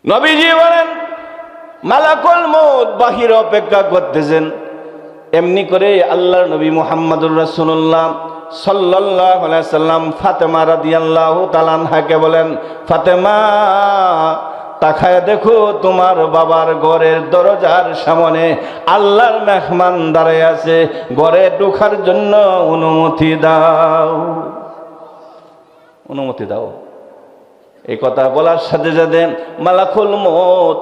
নবীজি বলেন মালাকুল মউত বাহিরে অপেক্ষা করতেছেন। এমনি করে আল্লাহর নবী মুহাম্মদুর রাসূলুল্লাহ সাল্লাল্লাহু আলাইহি সাল্লাম ফাতেমা রাদিয়াল্লাহু তাআলা আনহাকে বলেন, ফাতেমা তাকায় দেখো তোমার বাবার ঘরের দরজার সামনে আল্লাহর মেহমান দাঁড়ায় আছে, ঘরে ঢোকার জন্য অনুমতি দাও, অনুমতি দাও। এই কথা বলার সাথে সাথে মালাকুল মউত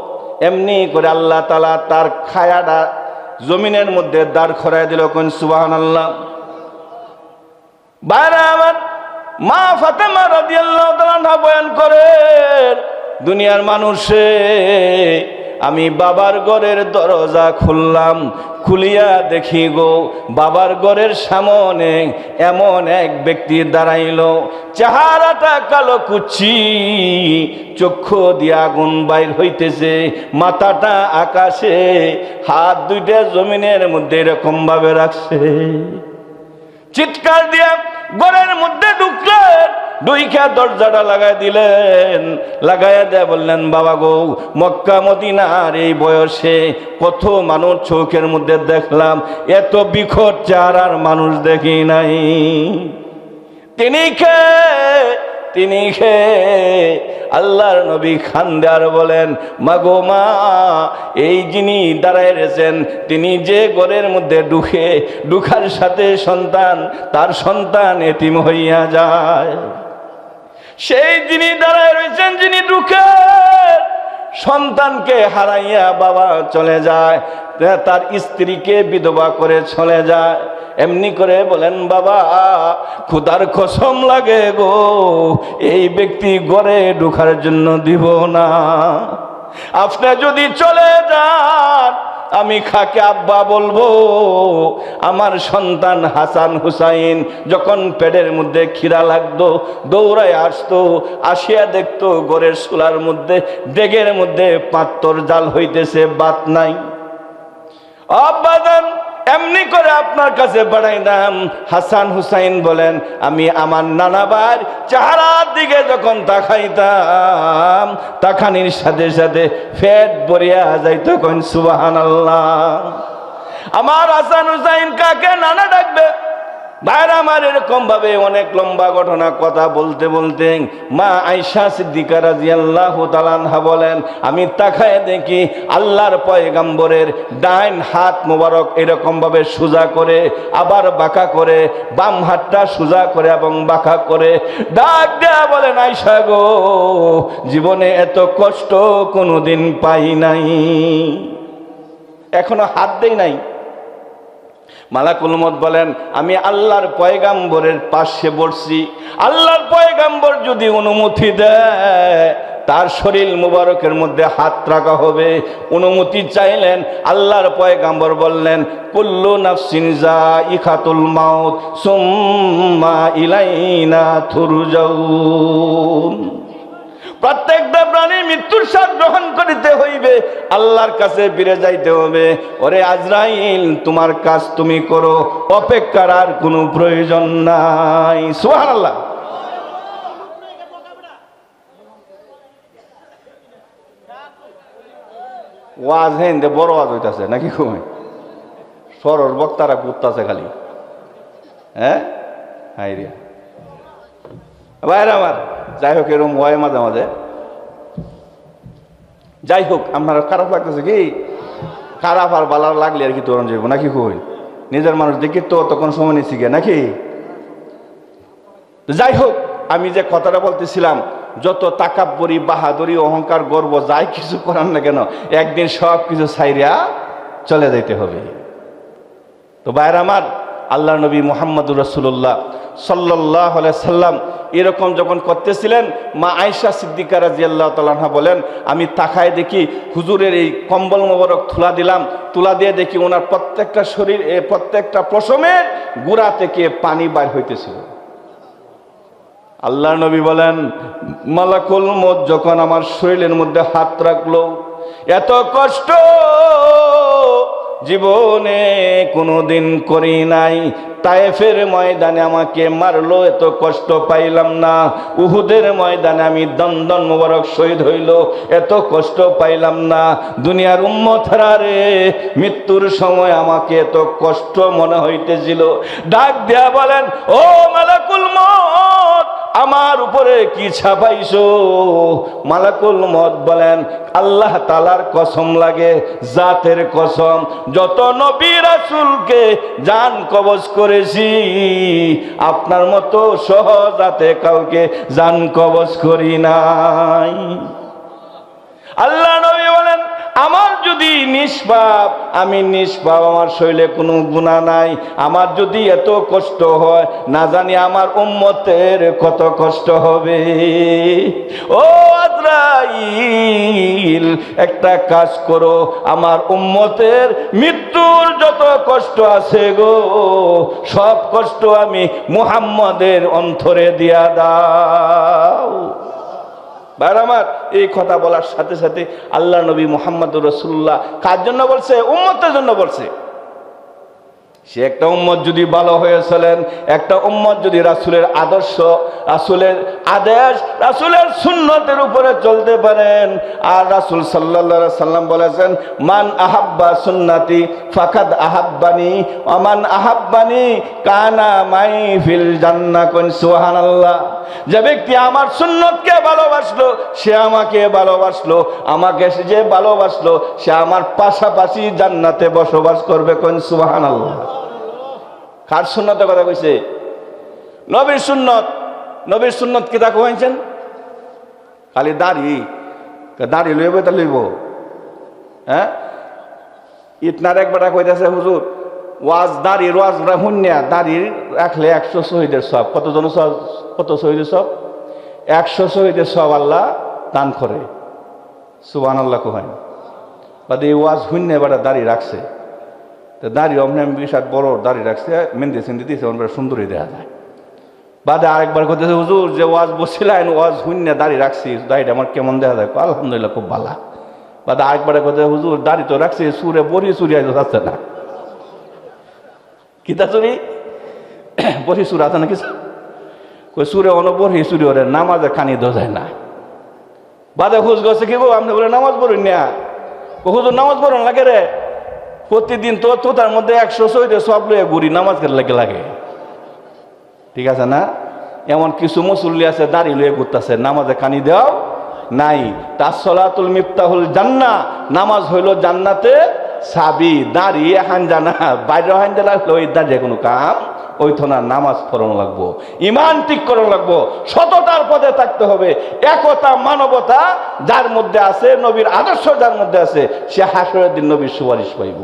এমনি করে আল্লাহ তাআলা তার খায়াটা জমিনের মধ্যে দাঁড় করায় দিল। কোন সুবহানাল্লাহ। বাইরে আমার মা ফাতেমা রাদিয়াল্লাহু তাআলা আনহা বয়ান করেন, দুনিয়ার মানুষে আমি বাবার ঘরের দরজা খুললাম, খুলিয়া দেখি গো বাবার ঘরের সামনে এমন এক ব্যক্তি দাঁড়াইল, চেহারাটা কালো কুচি, চক্ষু দিয়া আগুন বাইর হইতেছে, মাথাটা আকাশে, হাত দুইটা জমিনের মধ্যে এরকম ভাবে রাখছে। চিৎকার দিয়া ঘরের মধ্যে ঢুকলেন, দুইখা দরজাটা লাগাই দিলেন, লাগাইয়া দেয়া বললেন, বাবা গো মক্কা মদিনার এই বয়সে কত মানুষ চোখের মধ্যে দেখলাম, এত বিকট চেহারার মানুষ দেখি নাই। তিনি খে আল্লাহর নবী খান্দে আর বলেন, মাগো মা, এই যিনি দাঁড়ায় রয়েছেন তিনি যে ঘরের মধ্যে ঢুকার সাথে তার সন্তান এতিম হইয়া যায়। সেই যিনি দাঁড়ায় রয়েছেন, যিনি ঢুকে সন্তানকে হারাইয়া বাবা চলে যায়, তার স্ত্রীকে বিধবা করে চলে যায়। এমনি করে বলেন, বাবা খোদার কসম লাগে গো, এই ব্যক্তি ঘরে ঢোকার জন্য দিব না। আপনি যদি চলে যান আমি খাকে আব্বা বলবো। আমার সন্তান হাসান হুসাইন যখন পেটের মধ্যে খিদা লাগতো দৌড়ায় আসতো, আসিয়া দেখতো ঘরের চুলার মধ্যে ডেগের মধ্যে পাত্তর জাল হইতেছে, ভাত নাই। আব্বা যান এমনি করে আপনার কাছে বাড়াইলাম। হাসান হুসাইন বলেন, আমি আমার নানাবার চেহারার দিকে যখন তাকাইতাম, তাকানির সাথে সাথে পেট ভরিয়া যাইত। কোন সুবহানাল্লাহ। আমার হাসান হুসাইন কাকে নানা ডাকবে? ভাইরা আমার এরকম ভাবে অনেক লম্বা ঘটনা কথা বলতে বলতে মা আয়েশা সিদ্দিকা রাদিয়াল্লাহু তাআলা আনহা বলেন, আমি তাকায় দেখি আল্লাহর পয়গম্বরের ডাইন হাত মোবারক এরকম ভাবে সোজা করে আবার বাঁকা করে, বাম হাতটা সোজা করে এবং বাঁকা করে ডাক দেয়া বলেন, আয়েশা গো জীবনে এত কষ্ট কোনোদিন পাই নাই, এখনো হাত দেই নাই। মালাকুল মউত বলেন, আমি আল্লাহর পয়গাম্বরের পাশে বসছি, আল্লাহর পয়গাম্বর যদি অনুমতি দেয় তার শরীর মুবারকের মধ্যে হাত রাখা হবে। অনুমতি চাইলেন, আল্লাহর পয়গাম্বর বললেন, কুল্লু নাফসিন যায়িকাতুল মাউত সুম্মা ইলাইনা তুরজাউন। প্রত্যেকটা প্রাণী মৃত্যুর স্বাদ গ্রহণ করিতে হইবে, আল্লাহর কাছে ফিরে যাইতে হবে। ওরে আজরাইল, তোমার কাজ তুমি করো, অপেক্ষার আর কোনো প্রয়োজন নাই। সুবহানাল্লাহ। ওয়াজ হেন্দে বড় ওয়াজ হইতাছে নাকি? কমে সরর বক্তারা করতেছে খালি। হ্যাঁ হাই রিয়া ভাইরা আমার, যাই হোক এরকম হয় মাঝে মাঝে। যাই হোক, আপনার খারাপ লাগতেছে কি? খারাপ আর বালার লাগলে আর কি তরুণ যাইব নাকি? কই নিজের মানুষ দেখি তো তখন সময় নিচ্ছি গে নাকি? যাই হোক, আমি যে কথাটা বলতেছিলাম, যত তাকাব্বরি বাহাদুরি অহংকার গর্ব যাই কিছু করার না কেন, একদিন সব কিছু ছাইরা চলে যাইতে হবে। তো ভাইরা আমার, আল্লাহ নবী মুহাম্মদুর রাসূলুল্লাহ সাল্লাল্লাহু আলাইহি সাল্লাম এরকম যখন করতেছিলেন, মা আয়েশা সিদ্দিকা রাদিয়াল্লাহু তাআলা আনহা বলেন, আমি তাকায় দেখি হুজুরের এই কম্বল মোবারক তুলা দিলাম, তুলা দিয়ে দেখি ওনার প্রত্যেকটা শরীর, প্রত্যেকটা পশমের গোড়া থেকে পানি বাইর হইতেছিল। আল্লাহ নবী বলেন, মালাকুল মউত যখন আমার শরীরের মধ্যে হাত রাখলো, এত কষ্ট জীবনে কোনোদিন করি নাই। তায়েফের ময়দানে আমাকে মারলো, এত কষ্ট পাইলাম না। উহুদের ময়দানে আমি দন্দন মোবারক শহীদ হইল, এত কষ্ট পাইলাম না। দুনিয়ার উম্মতরা রে, মৃত্যুর সময় আমাকে এত কষ্ট মনে হইতেছিল। ডাক দেয়া বলেন, ও মালাকুল মউত, আমার উপরে কি ছাপাইছো? মালাকুল মউত বলেন, আল্লাহ তাআলার কসম লাগে, জাতের কসম, যত নবী রাসূলকে জান কবজ করেছি, আপনার মতো সহজাতে কাউকে জান কবজ করি নাই। আল্লাহ নবী বলেন, আমার যদি নিষ্পাপ, আমি নিষ্পাপ, আমার শরীরে কোনো গুনাহ নাই, আমার যদি এত কষ্ট হয়, না জানি আমার উম্মতের কত কষ্ট হবে। ও আজরাইল, একটা কাজ করো, আমার উম্মতের মৃত্যুর যত কষ্ট আছে গো, সব কষ্ট আমি মুহাম্মদের অন্তরে দিয়া দাও। ভাই আমার, এই কথা বলার সাথে সাথে আল্লাহ নবী মুহাম্মদুর রাসূলুল্লাহ কার জন্য বলছে? উম্মতের জন্য বলছে। সে একটা উম্মত যদি ভালো হয়ে চলেন, একটা উম্মত যদি রাসূলের আদর্শ, রাসূলের আদেশ, রাসূলের সুন্নতের উপরে চলতে পারেন। আর রাসূল সাল্লাল্লাহু আলাইহি সাল্লাম বলেছেন, মান আহাব্বা সুন্নতি ফাকাদ আহাব্বানি ওয়া মান আহাব্বানি কানা মাই ফিল জান্নাহ। কোন সুবহানাল্লাহ। যে ব্যক্তি আমার সুন্নতকে ভালোবাসলো, সে আমাকে ভালোবাসলো, আমাকে যে ভালোবাসলো, সে আমার পাশাপাশি জান্নাতে বসবাস করবে। কোন সুবহানাল্লাহ। কার সুন্নতের কথা কইছে? নবীর সুন্নত। নবীর সুন্নত কি তা কইছেন? খালি দাড়ি, দাড়ি লইব তা লইব। হ্যাঁ, ইতনার একবারটা কইতেছে, হুজুর ওয়াজ দাড়ির ওয়াজ হুন্যা, দাড়ি রাখলে 100 শহীদের সব। কতজন সব? কত শহীদের সব? 100 শহীদের সব আল্লাহ দান করে। সুবহানাল্লাহ কহেন। বাদে ওয়াজ হুন্যা এবারে দাড়ি রাখছে, তো দাড়ি অমনি বিশাল বড় দাড়ি রাখছে, মেহেন্দি সেন্দি দিয়েছে, অনেক সুন্দরই দেখা যায়। বাদে আরেকবার করতেছে, হুজুর যে ওয়াজ বসছিলেন, ওয়াজ হুন্যা দাড়ি রাখছি, দাড়িটা আমার কেমন দেখা যায়? আলহামদুলিল্লাহ খুব ভালো। বাদে আরেকবার করতেছে, হুজুর দাড়ি তো রাখছি, সুরে বড়ি চুরি আইতে যাচ্ছে না। কিতা চুরি? বড়ি সুর আছে নাকি? কই সুরে অনবরহি চুরি ওরে, নামাজে খানি দেওয়া যায় না। বাদে হুজ গেছে, কি গো আপনি বলে নামাজ পড়ুন না? হুজুর নামাজ পড়ুন লাগে রে, প্রতিদিন তো তার মধ্যে 100 শহীদের সব লইয়া ঘুরি, নামাজ লাগে লাগে। ঠিক আছে না? এমন কিছু মুসল্লি আছে দাড়ি লইয়া ঘুরতেছে, নামাজে খানি দেওয়াও নাই। তাসসালাতুল মিফতাহুল জান্নাহ, নামাজ হইল জান্নাতে চাবি। দাড়ি হানজানা বাইরে হানজানা লই দাঁড়িয়ে কোনো কাম ওই থনা। নামাজ পড়ানো লাগবো, ইমান ঠিক করানো লাগবো, সততার পথে থাকতে হবে। একতা মানবতা যার মধ্যে আছে, নবীর আদর্শ যার মধ্যে আছে, সে হাসরের দিন নবীর সুপারিশ পাইব।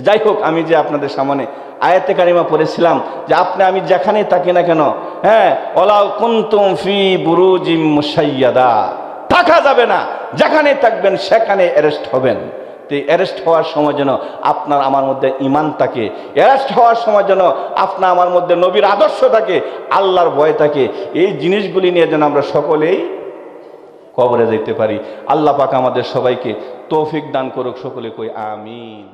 যাই হোক, আমি যে আপনাদের সামনে আয়াতে কারিমা পড়েছিলাম, যে আপনি আমি যেখানেই থাকি না কেন, হ্যাঁ, ওয়ালাউ কুনতুম ফি বুরুজিম মুশাইয়াদা, থাকা যাবে না, যেখানে থাকবেন সেখানে অ্যারেস্ট হবেন। তো অ্যারেস্ট হওয়ার সময় যেন আপনার আমার মধ্যে ঈমান থাকে, অ্যারেস্ট হওয়ার সময় যেন আপনার আমার মধ্যে নবীর আদর্শ থাকে, আল্লাহর ভয় থাকে। এই জিনিসগুলি নিয়ে যেন আমরা সকলেই কবরে যেতে পারি। আল্লাহ পাক আমাদের সবাইকে তৌফিক দান করুক। সকলে কই আমিন।